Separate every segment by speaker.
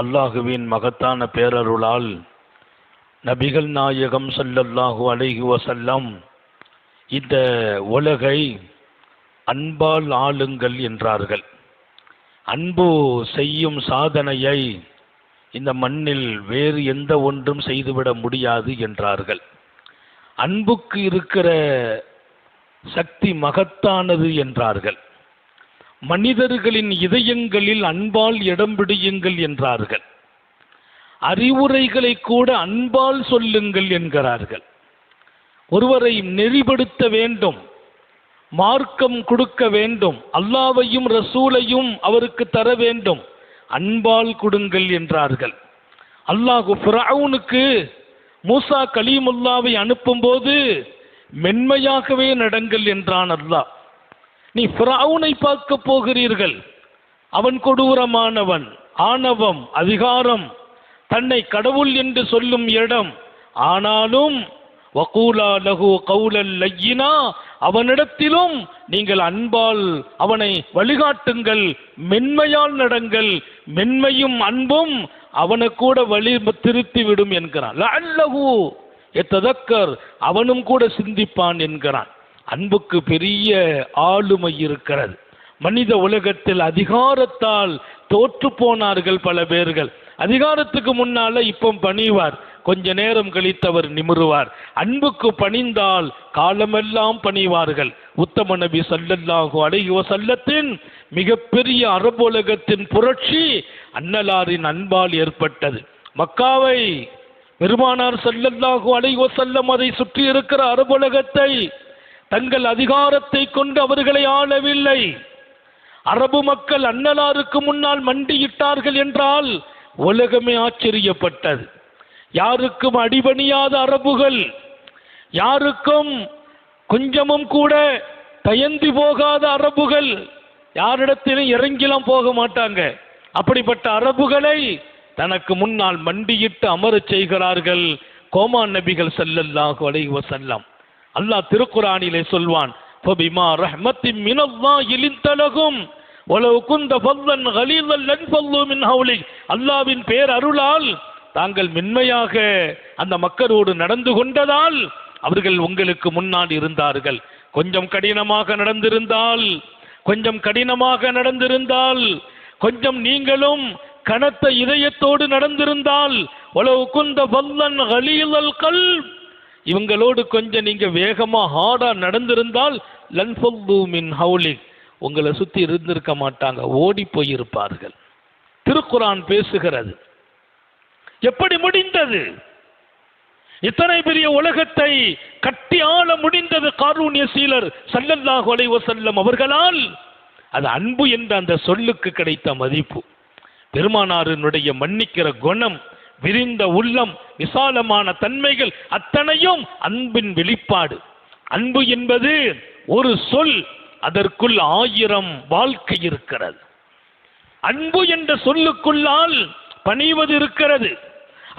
Speaker 1: அல்லாஹுவின் மகத்தான பேரருளால் நபிகள் நாயகம் ஸல்லல்லாஹு அலைஹி வஸல்லம் இந்த உலகை அன்பால் ஆளுங்கள் என்றார்கள். அன்பு செய்யும் சாதனையை இந்த மண்ணில் வேறு எந்த ஒன்றும் செய்துவிட முடியாது என்றார்கள். அன்புக்கு இருக்கிற சக்தி மகத்தானது என்றார்கள். மனிதர்களின் இதயங்களில் அன்பால் இடம் பிடியுங்கள் என்றார்கள். அறிவுரைகளை கூட அன்பால் சொல்லுங்கள் என்கிறார்கள். ஒருவரை நெறிப்படுத்த வேண்டும், மார்க்கம் கொடுக்க வேண்டும், அல்லாஹ்வையும் ரசூலையும் அவருக்கு தர வேண்டும், அன்பால் கொடுங்கள் என்றார்கள். அல்லாஹ் ஃபிரௌனுக்கு மூசா கலீமுல்லாவை அனுப்பும்போது மென்மையாகவே நடங்கள் என்றான் அல்லாஹ். நீ ஃபிரௌனை பார்க்க போகிறீர்கள், அவன் கொடூரமானவன், ஆணவம், அதிகாரம், தன்னை கடவுள் என்று சொல்லும் இடம். ஆனாலும் வகூலா லஹு கௌலல் லய்யினா, அவனிடத்திலும் நீங்கள் அன்பால் அவனை வழிகாட்டுங்கள், மென்மையால் நடங்கள். மென்மையும் அன்பும் அவனை கூட வழி திருத்திவிடும் என்கிறான். லஅல்லஹு யததக்கர், அவனும் கூட சிந்திப்பான் என்கிறான். அன்புக்கு பெரிய ஆளுமை இருக்கிறது. மனித உலகத்தில் அதிகாரத்தால் தோற்று போனார்கள் பல பேர்கள். அதிகாரத்துக்கு முன்னால இப்போ பணிவார், கொஞ்ச நேரம் கழித்தவர் நிமிருவார். அன்புக்கு பணிந்தால் காலமெல்லாம் பணிவார்கள். உத்தம நபி ஸல்லல்லாஹு அலைஹி வஸல்லத்தின் மிகப்பெரிய அரபு உலகத்தின் புரட்சி அன்னலாரின் அன்பால் ஏற்பட்டது. மக்காவை பெருமானார் ஸல்லல்லாஹு அலைஹி வஸல்லம் அதை சுற்றி இருக்கிற அரபு உலகத்தை தங்கள் அதிகாரத்தை கொண்டு அவர்களை ஆளவில்லை. அரபு மக்கள் அன்னலாருக்கு முன்னால் மண்டியிட்டார்கள் என்றால் உலகமே ஆச்சரியப்பட்டது. யாருக்கும் அடிபணியாத அரபுகள், யாருக்கும் கொஞ்சமும் கூட தயந்தி போகாத அரபுகள், யாரிடத்திலும் இறங்கிலாம் போக மாட்டாங்க. அப்படிப்பட்ட அரபுகளை தனக்கு முன்னால் மண்டியிட்டு அமரச் செய்கிறார்கள் கோமான் நபிகள் ஸல்லல்லாஹு அலைஹி வஸல்லம். அல்லாஹ் திருக்குர்ஆனிலே சொல்வான், ஃபபிமா ரஹ்மத்தின் மினல்லாஹி லின்தலகும் வலவ் குந்த ஃபல்லன் கலீலல் லன்ஃபல்லு மின் ஹவ்லிக். அல்லாஹ்வின் பேர் அருளால் தாங்கள் மென்மையாக அந்த மக்களோடு நடந்து கொண்டதால் அவர்கள் உங்களுக்கு முன்னால் இருந்தார்கள். கொஞ்சம் கடினமாக நடந்திருந்தால், கொஞ்சம் நீங்களும் கனத்த இதயத்தோடு நடந்திருந்தால், வலவ் குந்த ஃபல்லன் கலீலல் கல்ப், இவங்களோடு கொஞ்சம் நீங்க வேகமா ஹார்டா நடந்திருந்தால் லன்ஃபல்லு மின் ஹவ்லிக், உங்களை சுத்தி இருந்திருக்க மாட்டாங்க, ஓடி போயிருப்பார்கள். திருக்குர்ஆன் பேசுகிறது. எப்படி முடிந்தது? இத்தனை பெரிய உலகத்தை கட்டி ஆள முடிந்தது காரூன்ய சீலர் ஸல்லல்லாஹு அலைஹி வஸல்லம் அவர்களால். அது அன்பு என்ற அந்த சொல்லுக்கு கிடைத்த மதிப்பு. பெருமானாரினுடைய மன்னிக்கிற குணம், விரிந்த உள்ளம், விசாலமான தன்மைகள் அத்தனையும் அன்பின் வெளிப்பாடு. அன்பு என்பது ஒரு சொல், அதற்குள் 1000 வாழ்க்கை இருக்கிறது. அன்பு என்ற சொல்லுக்குள்ளால் பணிவது இருக்கிறது.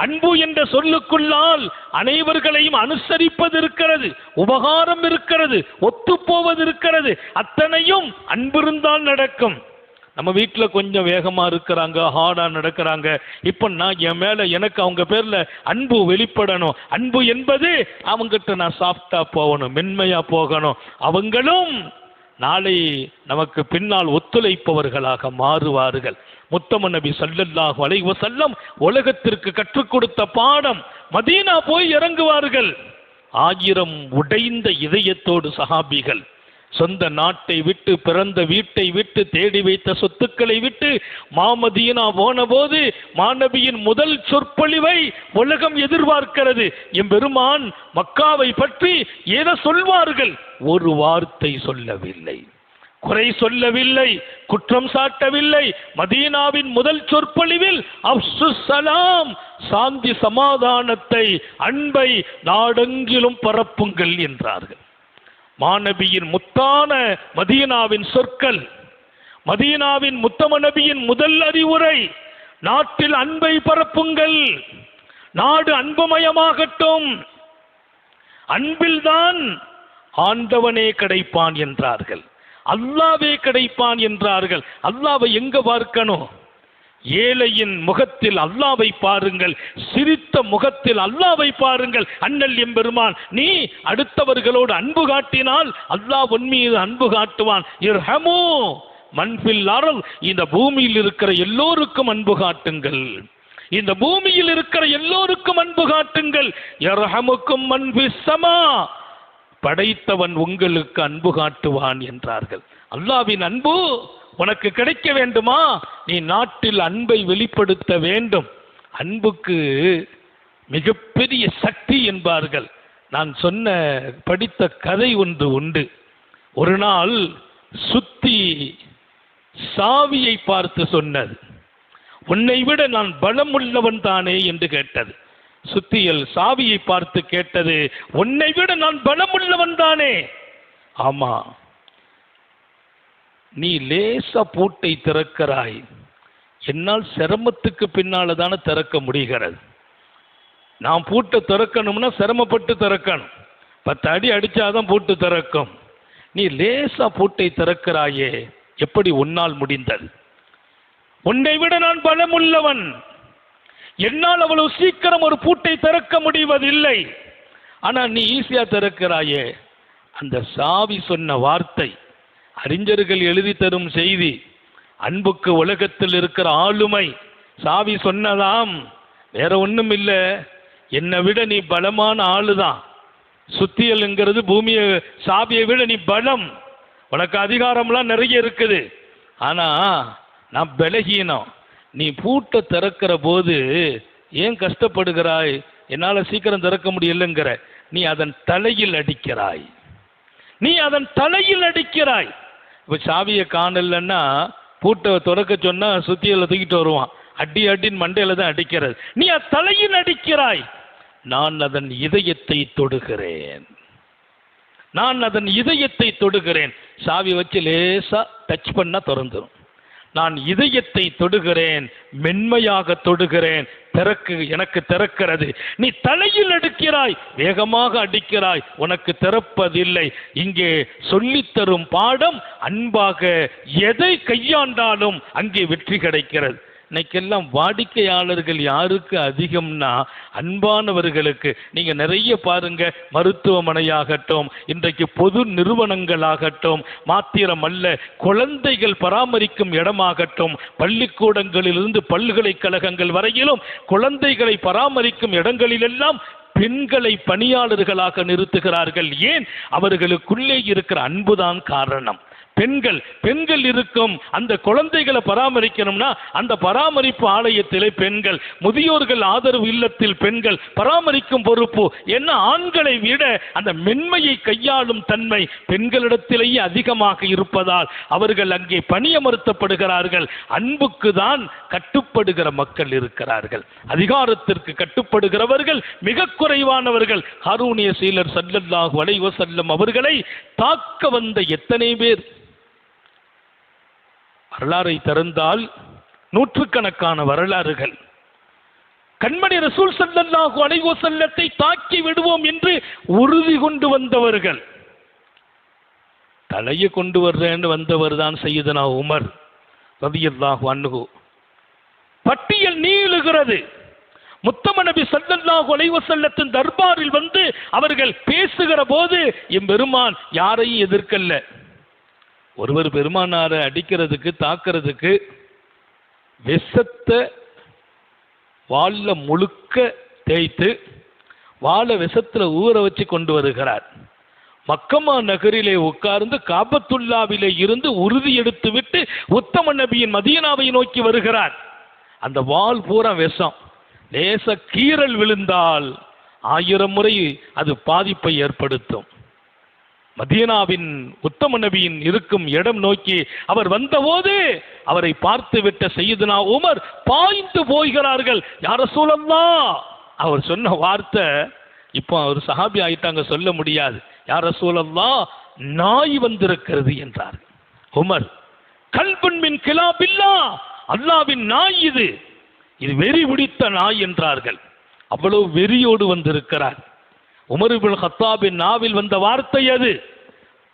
Speaker 1: அன்பு என்ற சொல்லுக்குள்ளால் அனைவர்களையும் அனுசரிப்பது இருக்கிறது, உபகாரம் இருக்கிறது, ஒத்துப்போவது இருக்கிறது. அத்தனையும் அன்பிருந்தால் நடக்கும். நம்ம வீட்டில் கொஞ்சம் வேகமா இருக்கிறாங்க, ஹார்டா நடக்கிறாங்க. இப்போ நான் என் மேல எனக்கு அவங்க பேர்ல அன்பு வெளிப்படணும். அன்பு என்பது அவங்ககிட்ட நான் சாஃப்டா போகணும், மென்மையா போகணும். அவங்களும் நாளை நமக்கு பின்னால் ஒத்துழைப்பவர்களாக மாறுவார்கள். முத்தம நபி ஸல்லல்லாஹு அலைஹி வஸல்லம் உலகத்திற்கு கற்றுக் கொடுத்த பாடம். மதீனா போய் இறங்குவார்கள். 1000 உடைந்த இதயத்தோடு சஹாபிகள் சொந்த நாட்டை விட்டு, பிறந்த வீட்டை விட்டு, தேடி வைத்த சொத்துக்களை விட்டு மாமதீனா போன போது மாநபியின் முதல் சொற்பொழிவை உலகம் எதிர்பார்க்கிறது. எம்பெருமான் மக்காவை பற்றி ஏதோ சொல்வார்கள். ஒரு வார்த்தை சொல்லவில்லை, குறை சொல்லவில்லை, குற்றம் சாட்டவில்லை. மதீனாவின் முதல் சொற்பொழிவில் அஃஷுஸ் ஸலாம், சாந்தி சமாதானத்தை, அன்பை நாடெங்கிலும் பரப்புங்கள் என்றார்கள். மாநபியின் முத்தான மதீனாவின் சொற்கள், மதீனாவின் முத்தம நபியின் முதல் அறிவுரை, நாட்டில் அன்பை பரப்புங்கள், நாடு அன்புமயமாகட்டும், அன்பில்தான் ஆண்டவனே கிடைப்பான் என்றார்கள். அல்லாவே கிடைப்பான் என்றார்கள். அல்லாவை எங்க பார்க்கணும்? ஏழையின் முகத்தில் அல்லாவை பாருங்கள், சிரித்த முகத்தில் அல்லாவை பாருங்கள். அண்ணல் எம்பெருமான், நீ அடுத்தவர்களோடு அன்பு காட்டினால் அல்லாஹ் உன் மீது அன்பு காட்டுவான். இர்ஹமு மன்ஃபில் அர்ள், இந்த பூமியில் இருக்கிற எல்லோருக்கும் அன்பு காட்டுங்கள், இந்த பூமியில் இருக்கிற எல்லோருக்கும் அன்பு காட்டுங்கள். யர்ஹமுக்கும் மன்ஃபிஸ் ஸமா, படைத்தவன் உங்களுக்கு அன்பு காட்டுவான் என்றார்கள். அல்லாஹ்வின் அன்பு உனக்கு கிடைக்க வேண்டுமா? நீ நாட்டில் அன்பை வெளிப்படுத்த வேண்டும். அன்புக்கு மிகப்பெரிய சக்தி என்பார்கள். நான் படித்த கதை ஒன்று உண்டு. ஒரு நாள் சுத்தி சாவியை பார்த்து சொன்னது, உன்னை விட நான் பலம் உள்ளவன் தானே என்று கேட்டது. சுத்தியல் சாவியை பார்த்து கேட்டது, உன்னை விட நான் பலம் உள்ளவன் தானே? ஆமா, நீ லேசா பூட்டை திறக்கிறாய், என்னால் சிரமத்துக்கு பின்னால தானே திறக்க முடிகிறது. நான் பூட்டை திறக்கணும்னா சிரமப்பட்டு திறக்கணும், 10 அடி அடிச்சாதான் பூட்டு திறக்கும். நீ லேசா பூட்டை திறக்கிறாயே, எப்படி உன்னால் முடிந்தது? உன்னை விட நான் பலம் உள்ளவன், என்னால் அவ்வளவு சீக்கிரம் ஒரு பூட்டை திறக்க முடிவதில்லை. ஆனா நீ ஈஸியா திறக்கிறாயே. அந்த சாவி சொன்ன வார்த்தை, அறிஞர்கள் எழுதி தரும் செய்தி, அன்புக்கு உலகத்தில் இருக்கிற ஆளுமை. சாவி சொன்னதாம், வேற ஒண்ணும் இல்லை, என்னை விட நீ பலமான ஆளுதான். சுத்தியல்ங்கிறது பூமியை, சாவியை விட நீ பலம், உனக்கு அதிகாரம்லாம் நிறைய இருக்குது. ஆனா நான் பலகீனம். நீ பூட்டை திறக்கிற போது ஏன் கஷ்டப்படுகிறாய்? என்னால சீக்கிரம் திறக்க முடியலங்கிற. நீ அதன் தலையில் அடிக்கிறாய், நீ அதன் தலையில் அடிக்கிறாய். இப்போ சாவியை காணலன்னா பூட்டை திறக்க சொன்னா சுத்தியில தூக்கிட்டு வருவான், அடி அடின்னு மண்டையில தான் அடிக்கிறது. நீ தலையில் அடிக்கிறாய். நான் அதன் இதயத்தை தொடுகிறேன், நான் அதன் இதயத்தை தொடுகிறேன். சாவி வச்சு லேசா டச் பண்ணா திறந்துடும். நான் இதயத்தை தொடுகிறேன், மென்மையாக தொடுகிறேன், எனக்கு திறக்கிறது. நீ தலையில் அடிக்கிறாய், வேகமாக அடிக்கிறாய், உனக்கு திறப்பதில்லை. இங்கே சொல்லித்தரும் பாடம், அன்பாக எதை கையாண்டாலும் அங்கே வெற்றி கிடைக்கிறது. இன்னைக்கெல்லாம் வாடிக்கையாளர்கள் யாருக்கு அதிகம்னா அன்பானவர்களுக்கு. நீங்க நிறைய பாருங்க, மருத்துவமனையாகட்டும், இன்றைக்கு பொது நிறுவனங்களாகட்டும், மாத்திரமல்ல குழந்தைகள் பராமரிக்கும் இடமாகட்டும், பள்ளிக்கூடங்களிலிருந்து பல்கலைக்கழகங்கள் வரையிலும் குழந்தைகளை பராமரிக்கும் இடங்களிலெல்லாம் பெண்களை பணியாளர்களாக நிறுத்துகிறார்கள். ஏன்? அவர்களுக்குள்ளே இருக்கிற அன்புதான் காரணம். பெண்கள் இருக்கும் அந்த குழந்தைகளை பராமரிக்கணும்னா அந்த பராமரிப்பு ஆலயத்திலே பெண்கள், முதியோர்கள் ஆதரவு இல்லத்தில் பெண்கள் பராமரிக்கும் பொறுப்பு. என்ன, ஆண்களை விட அந்த மென்மையை கையாளும் தன்மை பெண்களிடத்திலேயே அதிகமாக இருப்பதால் அவர்கள் அங்கே பணியமர்த்தப்படுகிறார்கள். அன்புக்கு தான் கட்டுப்படுகிற மக்கள் இருக்கிறார்கள், அதிகாரத்திற்கு கட்டுப்படுகிறவர்கள் மிக குறைவானவர்கள். ஹாரூனிய சீலர் ஸல்லல்லாஹு அலைஹி வஸல்லம் அவர்களை தாக்க வந்த எத்தனை பேர்! வரலாறை திறந்தால் நூற்றுக்கணக்கான வரலாறுகள். கண்மணி ரசூல் ஸல்லல்லாஹு அலைஹி வஸல்லத்தை தாக்கி விடுவோம் என்று உறுதி கொண்டு வந்தவர்கள். தலையை கொண்டு வர்றேன்னு வந்தவர் தான் சையதுனா உமர் ரலியல்லாஹு அன்ஹு. பட்டியல் நீளுகிறது. முத்தம நபி ஸல்லல்லாஹு அலைஹி வஸல்லத்தின் தர்பாரில் வந்து அவர்கள் பேசுகிற போது எம்பெருமான் யாரையும் எதிர்க்கல்ல. ஒருவர் பெருமானாரை அடிக்கிறதுக்கு தாக்கிறதுக்கு விஷத்தை வாழ முழுக்க தேய்த்து வாழை விஷத்துல ஊற வச்சு கொண்டு வருகிறார். மக்கமா நகரிலே உட்கார்ந்து காபத்துல்லாவிலே இருந்து உறுதி எடுத்து விட்டு உத்தம நபியின் மதீனாவை நோக்கி வருகிறார். அந்த வாள் பூரா விஷம். லேச கீறல் விழுந்தால் 1000 முறை அது பாதிப்பை ஏற்படுத்தும். மதீனாவின் உத்தம நபியின் இருக்கும் இடம் நோக்கி அவர் வந்தபோது அவரை பார்த்து விட்ட சையதுனா உமர் பாய்ந்து போகிறார்கள். யா ரசூலல்லாஹ், அவர் சொன்ன வார்த்தை இப்போ அவர் சஹாபி ஆயிட்டாங்க, சொல்ல முடியாது. யா ரசூலல்லாஹ், நாய் வந்திருக்கிறது என்றார் உமர். கல்புன் மின் கிலாபில்லாஹ், அல்லாஹ்வின் நாய் இது வெறி பிடித்த நாய் என்றார்கள். அவ்வளவு வெறியோடு வந்திருக்கிறார். உமர் இப்னு கத்தாபின் நாவில் வந்த வார்த்தை அது.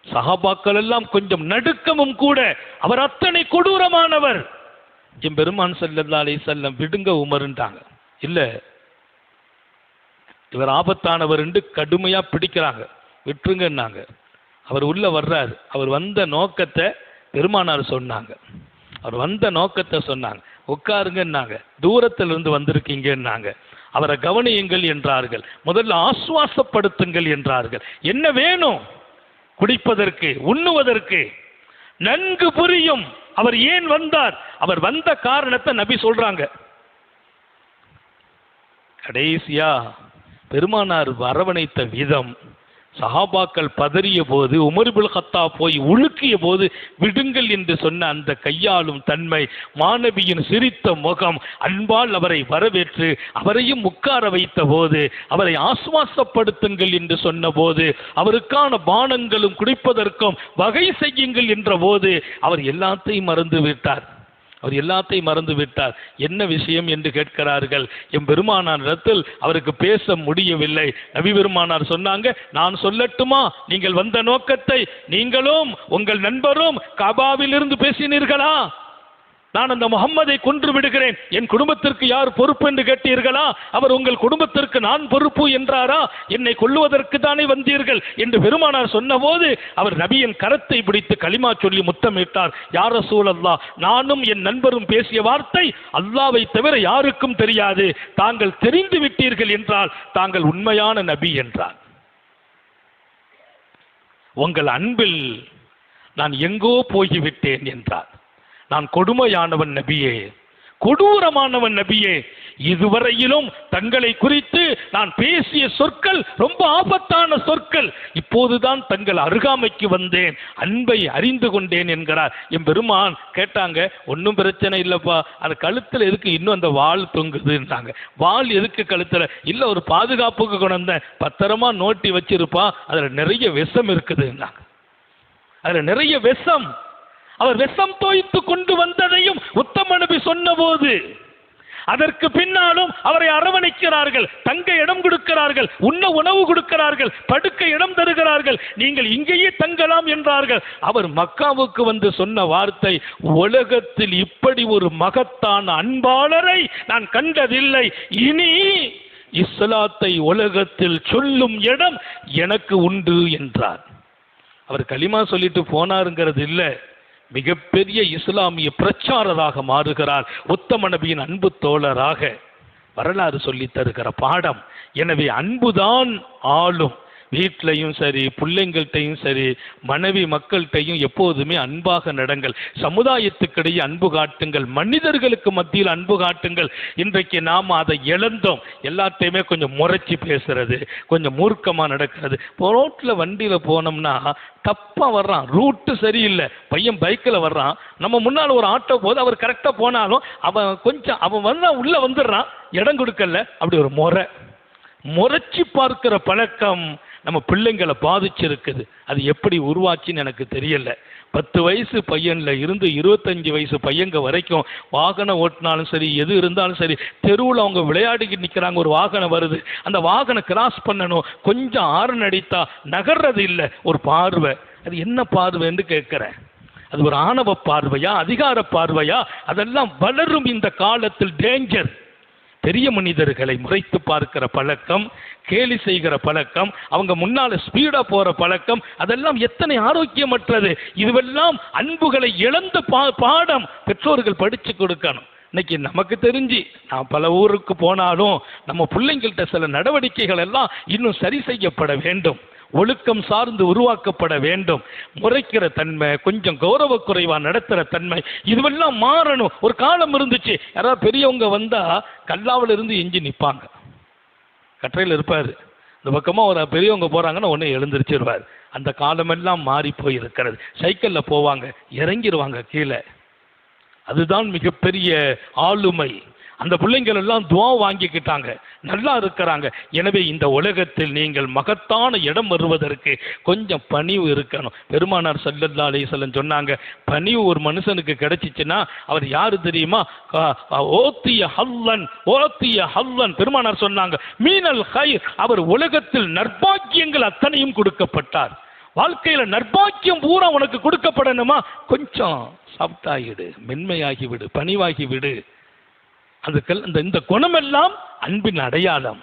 Speaker 1: சஹாபாக்கள் எல்லாம் கொஞ்சம் நடுக்கமும் கூட. அவர் அத்தனை கொடூரமானவர். என் பெருமான் ஸல்லல்லாஹு அலைஹி வஸல்லம் விடுங்க உமருன்ட்டாங்க. இல்லை, இவர் ஆபத்தானவர் என்று கடுமையா பிடிக்கிறாங்க, விட்டுருங்கன்னாங்க. அவர் உள்ள வர்றாரு. அவர் வந்த நோக்கத்தை பெருமானார் சொன்னாங்க. அவர் வந்த நோக்கத்தை சொன்னாங்க. உட்காருங்கன்னாங்க. தூரத்தில் இருந்து வந்திருக்கீங்கன்னாங்க. அவரை கவனியுங்கள் என்றார்கள். முதல்ல ஆசுவாசப்படுத்துங்கள் என்றார்கள். என்ன வேணும்? குடிப்பதற்கு, உண்ணுவதற்கு நன்கு புரியும். அவர் ஏன் வந்தார்? அவர் வந்த காரணத்தை நபி சொல்றாங்க. கடைசியா பெருமானார் அரவணைத்த விதம், சஹாபாக்கள் பதறிய போது, உமர் இப்னு கத்தாப் போய் உலுக்கிய போது விடுங்கள் என்று சொன்ன அந்த கையாளும் தன்மை, மாணவியின் சிரித்த முகம், அன்பால் அவரை வரவேற்று அவரையும் உட்கார வைத்த போது, அவரை ஆசுவாசப்படுத்துங்கள் என்று சொன்ன போது, அவருக்கான பானங்களும் குடிப்பதற்கும் வகை செய்யுங்கள் என்ற போது அவர் எல்லாத்தையும் மறந்து விட்டார். அவர் எல்லாத்தையும் மறந்து விட்டார். என்ன விஷயம் என்று கேட்கிறார்கள். என் பெருமானார் இடத்தில் அவருக்கு பேச முடியவில்லை. நபி பெருமானார் சொன்னாங்க, நான் சொல்லட்டுமா நீங்கள் வந்த நோக்கத்தை? நீங்களும் உங்கள் நண்பரும் கபாவில் இருந்து பேசினீர்களா? நான் அந்த முகம்மதை கொன்று விடுகிறேன், என் குடும்பத்திற்கு யார் பொறுப்பு என்று கேட்டீர்களா? அவர் உங்கள் குடும்பத்திற்கு நான் பொறுப்பு என்றாரா? என்னை கொல்லுவதற்கு தானே வந்தீர்கள் என்று பெருமானார் சொன்னபோது அவர் நபியின் கரத்தை பிடித்து கலிமா சொல்லி முத்தமிட்டார். யா ரசூலல்லாஹ், நானும் என் நண்பரும் பேசிய வார்த்தை அல்லாஹ்வை தவிர யாருக்கும் தெரியாது. தாங்கள் தெரிந்து விட்டீர்கள் என்றால் தாங்கள் உண்மையான நபி என்றார். உங்கள் அன்பில் நான் எங்கோ போய்விட்டேன் என்றார். நான் கொடுமையானவன் நபியே, கொடூரமானவன் நபியே. இதுவரையிலும் தங்களை குறித்து நான் பேசிய சொற்கள் ரொம்ப ஆபத்தான சொற்கள். இப்போதுதான் தங்கள் அருகாமைக்கு வந்தேன், அன்பை அறிந்து கொண்டேன் என்கிறார். என் பெருமான் கேட்டாங்க, ஒன்றும் பிரச்சனை இல்லைப்பா, அது கழுத்தில் எதுக்கு இன்னும் அந்த வாள் தொங்குதுன்றாங்க. வாள் எதுக்கு கழுத்தில்? இல்லை, ஒரு பாதுகாப்புக்கு கொண்டு பத்திரமா நோட்டி வச்சிருப்பா, அதில் நிறைய விஷம் இருக்குதுன்னாங்க. அதில் நிறைய விஷம். அவர் விஷம் தோய்த்து கொண்டு வந்ததையும் உத்தம நபி சொன்ன போது அதற்கு பின்னாலும் அவரை அரவணைக்கிறார்கள், தங்க இடம் கொடுக்கிறார்கள், உண்ண உணவு கொடுக்கிறார்கள், படுக்க இடம் தருகிறார்கள், நீங்கள் இங்கேயே தங்கலாம் என்றார்கள். அவர் மக்காவுக்கு வந்து சொன்ன வார்த்தை, உலகத்தில் இப்படி ஒரு மகத்தான அன்பாளரை நான் கண்டதில்லை, இனி இஸ்லாத்தை உலகத்தில் சொல்லும் இடம் எனக்கு உண்டு என்றார். அவர் கலிமா சொல்லிட்டு போனாருங்கிறது இல்லை, மிகப்பெரிய இஸ்லாமிய பிரச்சாரராக மாறுகிறார், உத்தம நபியின் அன்பு தோழராக. வரலாறு சொல்லி தருகிற பாடம். எனவே அன்புதான் ஆளும். வீட்டிலையும் சரி, பிள்ளைங்கள்ட்டையும் சரி, மனைவி மக்கள்கிட்டையும் எப்போதுமே அன்பாக நடங்கள். சமுதாயத்துக்கிடையே அன்பு காட்டுங்கள், மனிதர்களுக்கு மத்தியில் அன்பு காட்டுங்கள். இன்றைக்கு நாம் அதை இழந்தோம். எல்லாத்தையுமே கொஞ்சம் முறைச்சி பேசுறது, கொஞ்சம் மூர்க்கமாக நடக்கிறது. ரோட்டில் வண்டியில் போனோம்னா தப்பாக வர்றான், ரூட்டு சரியில்லை, பையன் பைக்கில் வர்றான், நம்ம முன்னால் ஒரு ஆட்டோ போது அவர் கரெக்டாக போனாலும் அவன் வந்தா உள்ளே வந்துடுறான், இடம் கொடுக்கல. அப்படி ஒரு முறைச்சி பார்க்கிற பழக்கம் நம்ம பிள்ளைங்களை பாதிச்சிருக்குது. அது எப்படி உருவாச்சின்னு எனக்கு தெரியல. 10 வயசு பையன்ல இருந்து 25 வயசு பையங்க வரைக்கும் வாகனம் ஓட்டினாலும் சரி, எது இருந்தாலும் சரி, தெருவில் அவங்க விளையாடிக்கிட்டு நிற்கிறாங்க. ஒரு வாகனம் வருது, அந்த வாகனம் கிராஸ் பண்ணணும், கொஞ்சம் ஆரன் அடித்தா நகர்றது இல்லை. ஒரு பார்வை, அது என்ன பார்வைன்னு கேட்குறேன். அது ஒரு ஆணவ பார்வையா, அதிகார பார்வையா? அதெல்லாம் வளரும் இந்த காலத்தில் டேஞ்சர். பெரிய மனிதர்களை முறைத்து பார்க்கிற பழக்கம், கேலி செய்கிற பழக்கம், அவங்க முன்னால ஸ்பீடா போற பழக்கம், அதெல்லாம் எத்தனை ஆரோக்கியமற்றது. இதுவெல்லாம் அன்புகளை இழந்த பாடம் பெற்றோர்கள் படிச்சு கொடுக்கணும். இன்னைக்கு நமக்கு தெரிஞ்சு நான் பல ஊருக்கு போனாலும் நம்ம பிள்ளைங்கள்ட்ட சில நடவடிக்கைகள் எல்லாம் இன்னும் சரி செய்யப்பட வேண்டும். ஒழுக்கம் சார்ந்து உருவாக்கப்பட வேண்டும். முறைக்கிற தன்மை, கொஞ்சம் கௌரவ குறைவா நடத்துகிற தன்மை, இதுவெல்லாம் மாறணும். ஒரு காலம் இருந்துச்சு, யாராவது பெரியவங்க வந்தா கல்லாவில் இருந்து எஞ்சி நிற்பாங்க. கற்றையில் இருப்பார், இந்த பக்கமாக ஒரு பெரியவங்க போகிறாங்கன்னா ஒன்று எழுந்திரிச்சிருவார். அந்த காலமெல்லாம் மாறி போய் இருக்கிறது. சைக்கிளில் போவாங்க, இறங்கிடுவாங்க கீழே. அதுதான் மிகப்பெரிய ஆளுமை. அந்த பிள்ளைங்கள் எல்லாம் துவா வாங்கிக்கிட்டாங்க, நல்லா இருக்கிறாங்க. எனவே இந்த உலகத்தில் நீங்கள் மகத்தான இடம் வருவதற்கு கொஞ்சம் பணிவு இருக்கணும். பெருமானார் ஸல்லல்லாஹு அலைஹி வஸல்லம் சொன்னாங்க, பணிவு ஒரு மனுஷனுக்கு கிடைச்சிச்சுன்னா அவர் யாரு தெரியுமா? ஓத்திய ஹல்லன். பெருமானார் சொன்னாங்க, மீனல் ஹைர், அவர் உலகத்தில் நற்பாக்கியங்கள் அத்தனையும் கொடுக்கப்பட்டார். வாழ்க்கையில நற்பாக்கியம் பூரா உனக்கு கொடுக்கப்படணுமா, கொஞ்சம் சாஃப்டாகிவிடு, மென்மையாகிவிடு, பணிவாகிவிடு. இந்த குணமெல்லாம் அன்பின் அடையாளம்.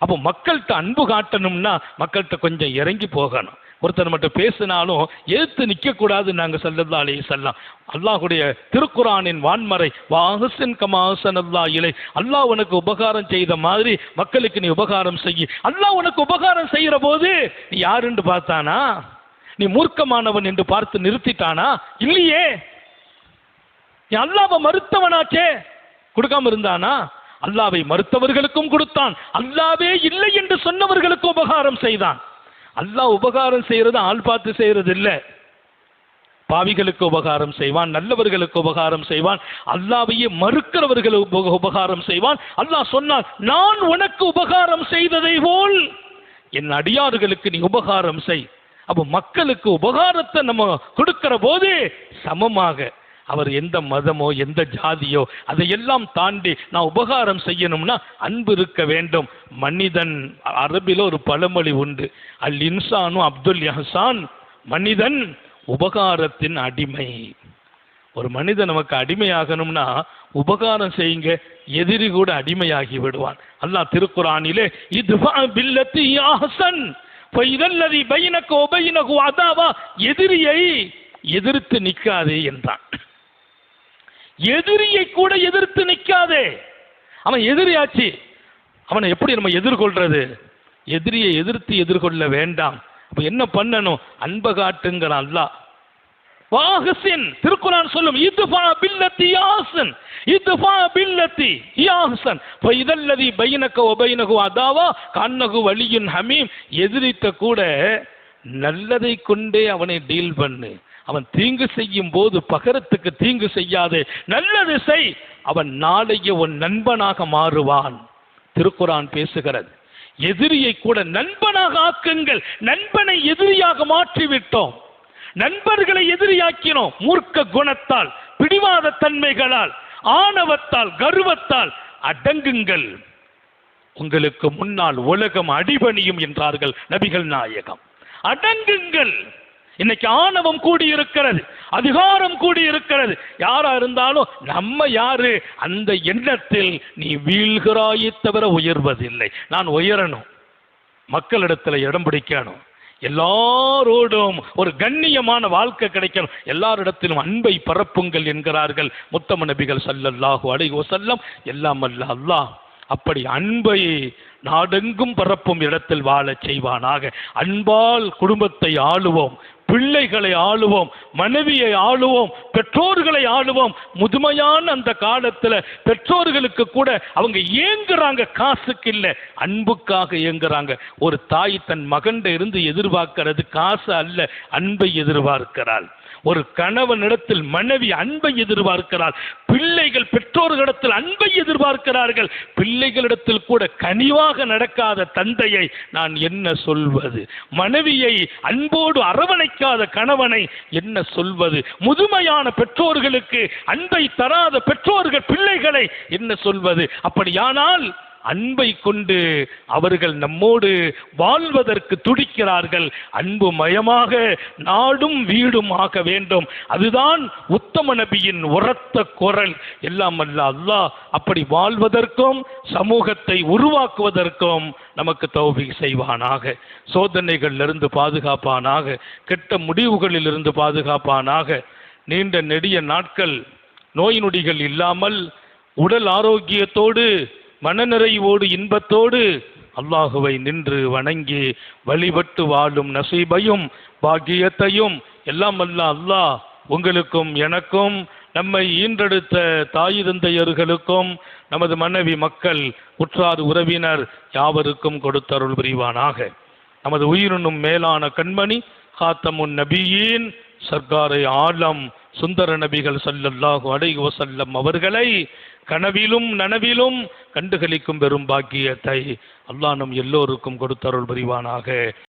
Speaker 1: அப்போ மக்கள்கிட்ட அன்பு காட்டணும்னா மக்கள்கிட்ட கொஞ்சம் இறங்கி போகணும். ஒருத்தர் மட்டும் பேசினாலும் எதிர்த்து நிற்க கூடாது. நாங்கள் ஸல்லல்லாஹு அலைஹி வஸல்லம் அல்லாஹ்வுடைய திருக்குரானின் வான்மறை வாஹ்சின் கமா அஹ்ஸனல்லாஹு இலைக், அல்லாஹ் உனக்கு உபகாரம் செய்த மாதிரி மக்களுக்கு நீ உபகாரம் செய்ய. அல்லாஹ் உனக்கு உபகாரம் செய்கிற போது நீ யாருன்னு பார்த்தானா? நீ மூர்க்கமானவன் என்று பார்த்து நிறுத்திட்டானா? இல்லையே. நீ அல்லாஹ்வை மறுத்தவனாச்சே, கொடுக்காம இருந்தானா? அல்லாஹ்வை மறுத்தவர்களுக்கும் கொடுத்தான், அல்லாஹ்வே இல்லை என்று சொன்னவர்களுக்கு உபகாரம் செய்தான். அல்லாஹ் உபகாரம் செய்யறது ஆள் பார்த்து செய்யறது இல்லை. பாவிகளுக்கு உபகாரம் செய்வான், நல்லவர்களுக்கு உபகாரம் செய்வான், அல்லாஹ்வையே மறுக்கிறவர்களுக்கு உபகாரம் செய்வான். அல்லாஹ் சொன்னான், நான் உனக்கு உபகாரம் செய்ததை போல் என் அடியார்களுக்கு நீ உபகாரம் செய். அப்போ மக்களுக்கு உபகாரத்தை நம்ம கொடுக்கிற போது சமமாக, அவர் எந்த மதமோ எந்த ஜாதியோ அதையெல்லாம் தாண்டி நான் உபகாரம் செய்யணும்னா அன்பு இருக்க வேண்டும். மனிதன், அரபில ஒரு பழமொழி உண்டு, அல் இன்சானு அப்துல் யஹ்சான், மனிதன் உபகாரத்தின் அடிமை. ஒரு மனிதன் நமக்கு அடிமையாகணும்னா உபகாரம் செய்யுங்க, எதிரி கூட அடிமையாகி விடுவான். அல்லாஹ் திருக்குரானிலே இத்ஃபா பில்லத்தி அஹ்ஸன் ஃபைதல்லதி பைனக வ பைனஹு அதாவா, எதிரியை எதிர்த்து நிற்காதே என்றான். எதிரியை கூட எதிர்த்து நிற்காதே. அவன் எதிரியாச்சு, அவனை எப்படி நம்ம எதிர்கொள்றது? எதிரியை எதிர்த்து எதிர்கொள்ள வேண்டாம். அப்ப என்ன பண்ணணும்? அன்பை காட்டுங்கிறான் அல்லாஹ். வாஹ்சின், திருக்குரான் சொல்லும், இத்ஃபா பில்லத்தி அஹ்ஸன், இத்ஃபா பில்லத்தி அஹ்ஸன் ஃபைதல்லதி பைனக வ பைனஹு அதாவா கன்னஹு வலியுன் ஹமீம். எதிரித்த கூட நல்லதை கொண்டே அவனை டீல் பண்ணு. அவன் தீங்கு செய்யும் போது பகரத்துக்கு தீங்கு செய்யாதே, நல்லது செய், அவன் நாளைய உன் நண்பனாக மாறுவான். திருக்குரான் பேசுகிறது. எதிரியை கூட நண்பனாக ஆக்குங்கள். நண்பனை எதிரியாக மாற்றிவிட்டோம், நண்பர்களை எதிரியாக்கினோம். மூர்க்க குணத்தால், பிடிவாத தன்மைகளால், ஆணவத்தால், கர்வத்தால் அடங்குங்கள், உங்களுக்கு முன்னால் உலகம் அடிபணியும் என்றார்கள் நபிகள் நாயகம். அடங்குங்கள். இன்னைக்கு ஆணவம் கூடி இருக்கிறது, அதிகாரம் கூடி இருக்கிறது. யாரா இருந்தாலும் நம்ம யாரு அந்த எண்ணத்தில் நீ வீழ்கிறாயே தவிர உயர்வதில்லை. நான் உயரணும், மக்களிடத்தில் இடம் பிடிக்கணும், எல்லாரோடும் ஒரு கண்ணியமான வாழ்க்கை கிடைக்கணும், எல்லாரிடத்திலும் அன்பை பரப்புங்கள் என்கிறார்கள் முத்தம நபிகள் ஸல்லல்லாஹு அலைஹி வஸல்லம். எல்லாம் அல்ல அல்லாஹ் அப்படி அன்பை நாடெங்கும் பரப்பும் இடத்தில் வாழச் செய்வானாக. அன்பால் குடும்பத்தை ஆளுவோம், பிள்ளைகளை ஆளுவோம், மனைவியை ஆளுவோம், பெற்றோர்களை ஆளுவோம். முதுமையான அந்த காலத்தில் பெற்றோர்களுக்கு கூட அவங்க ஏங்குறாங்க, காசுக்கு இல்லை, அன்புக்காக ஏங்குறாங்க. ஒரு தாய் தன் மகன்ட இருந்து எதிர்பார்க்கிறது காசு அல்ல, அன்பை எதிர்பார்க்கிறாள். ஒரு கணவனிடத்தில் மனைவி அன்பை எதிர்பார்க்கிறாள். பிள்ளைகள் பெற்றோர்களிடத்தில் அன்பை எதிர்பார்க்கிறார்கள். பிள்ளைகளிடத்தில் கூட கனிவாக நடக்காத தந்தையை நான் என்ன சொல்வது? மனைவியை அன்போடு அரவணைக்காத கணவனை என்ன சொல்வது? முதுமையான பெற்றோர்களுக்கு அன்பை தராத பெற்றோர்கள் பிள்ளைகளை என்ன சொல்வது? அப்படியானால் அன்பை கொண்டு அவர்கள் நம்மோடு வாழ்வதற்கு துடிக்கிறார்கள். அன்பு மயமாக நாடும் வீடும் ஆக வேண்டும். அதுதான் உத்தம நபியின் உரத்த குரல். எல்லாம் அல்ல அல்லாஹ் அப்படி வாழ்வதற்கும் சமூகத்தை உருவாக்குவதற்கும் நமக்கு தௌஃபீக் செய்வானாக. சோதனைகளிலிருந்து பாதுகாப்பானாக, கெட்ட முடிவுகளிலிருந்து பாதுகாப்பானாக. நீண்ட நெடிய நாட்கள் நோய் நொடிகள் இல்லாமல் உடல் ஆரோக்கியத்தோடு மனநிறைவோடு இன்பத்தோடு அல்லாஹுவை நின்று வணங்கி வழிபட்டு வாழும் நசீபையும் பாக்கியத்தையும் எல்லாம் அல்ல அல்லாஹ் உங்களுக்கும் எனக்கும், நம்மை ஈன்றெடுத்த தாய் தந்தையர்களுக்கும், நமது மனைவி மக்கள் உற்றார் உறவினர் யாவருக்கும் கொடுத்தருள் புரிவானாக. நமது உயிரினும் மேலான கண்மணி காத்தமுன் நபியின் சர்க்காரை ஆலம் சுந்தர நபிகள் ஸல்லல்லாஹு அலைஹி வஸல்லம் அவர்களை கனவிலும் நனவிலும் கண்டுகளிக்கும் பெரும் பாக்கியத்தை அல்லாஹ் நம் எல்லோருக்கும் கொடுத்தருள் புரிவானாக.